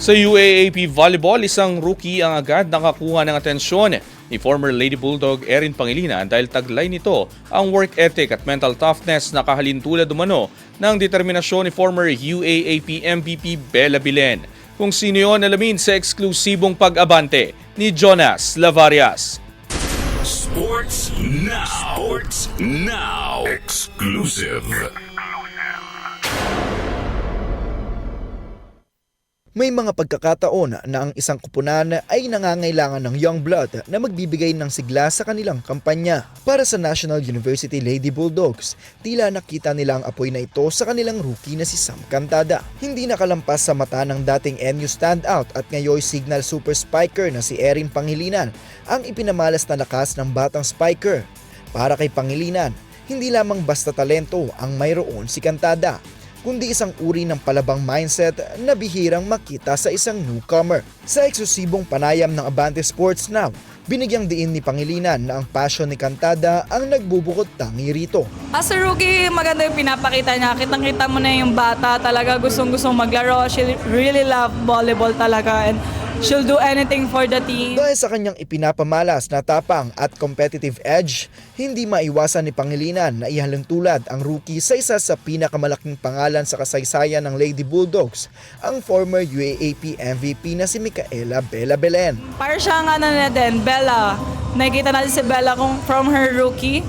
Sa UAAP Volleyball, isang rookie ang agad nakakuha ng atensyon ni former Lady Bulldog Erin Pangilinan dahil taglay nito ang work ethic at mental toughness na kahalintulad umano ng determinasyon ni former UAAP MVP Bella Bilen. Kung sino yon, alamin sa eksklusibong pag-abante ni Jonas Lavarias. Sports Now. Sports Now. Exclusive. May mga pagkakataon na ang isang kupunan ay nangangailangan ng young blood na magbibigay ng sigla sa kanilang kampanya. Para sa National University Lady Bulldogs, tila nakita nila ang apoy na ito sa kanilang rookie na si Sam Cantada. Hindi nakalampas sa mata ng dating NU standout at ngayon signal super spiker na si Erin Pangilinan ang ipinamalas na lakas ng batang spiker. Para kay Pangilinan, hindi lamang basta talento ang mayroon si Cantada, kundi isang uri ng palabang mindset na bihirang makita sa isang newcomer. Sa eksklusibong panayam ng Abante Sports Now, binigyang diin ni Pangilinan na ang passion ni Cantada ang nagbubukod tangi rito. As a rookie, maganda yung pinapakita niya. Kitang-kita mo na yung bata, talaga gustong-gustong maglaro. She really love volleyball talaga and she'll do anything for the team. Dahil sa kanyang ipinapamalas na tapang at competitive edge, hindi maiwasan ni Pangilinan na ihalintulad ang rookie sa isa sa pinakamalaking pangalan sa kasaysayan ng Lady Bulldogs, ang former UAAP MVP na si Micaela Bella Belen. Para siyang na din, Bella. Nakikita natin si Bella kung from her rookie.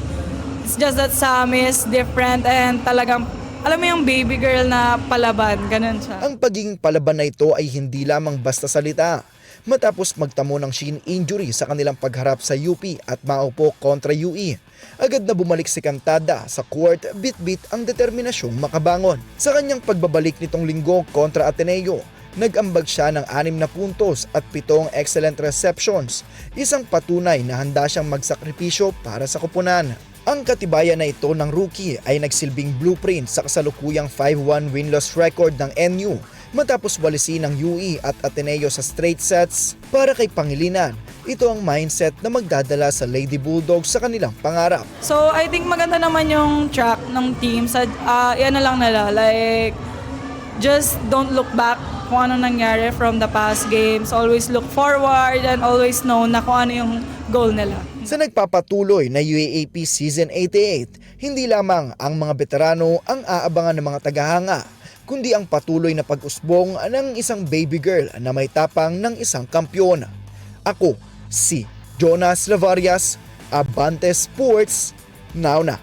It's just that Sam is different and talagang, alam mo yung baby girl na palaban, ganun siya. Ang pagiging palaban na ito ay hindi lamang basta salita. Matapos magtamo ng shin injury sa kanilang pagharap sa UP at maupo kontra UE, agad na bumalik si Cantada sa court, bit-bit ang determinasyong makabangon. Sa kanyang pagbabalik nitong linggo kontra Ateneo, nag-ambag siya ng 6 na puntos at 7 excellent receptions, isang patunay na handa siyang magsakripisyo para sa koponan. Ang katibayan na ito ng rookie ay nagsilbing blueprint sa kasalukuyang 5-1 win-loss record ng NU matapos walisin ng UE at Ateneo sa straight sets. Para kay Pangilinan, ito ang mindset na magdadala sa Lady Bulldogs sa kanilang pangarap. So I think maganda naman yung track ng team. Yan na lang nila, like just don't look back kung ano nangyari from the past games. Always look forward and always know na kung ano yung goal nila. Sa nagpapatuloy na UAAP Season 88, hindi lamang ang mga veterano ang aabangan ng mga tagahanga, kundi ang patuloy na pag-usbong ng isang baby girl na may tapang ng isang kampyon. Ako, si Jonas Lavarias, Abante Sports, Now na.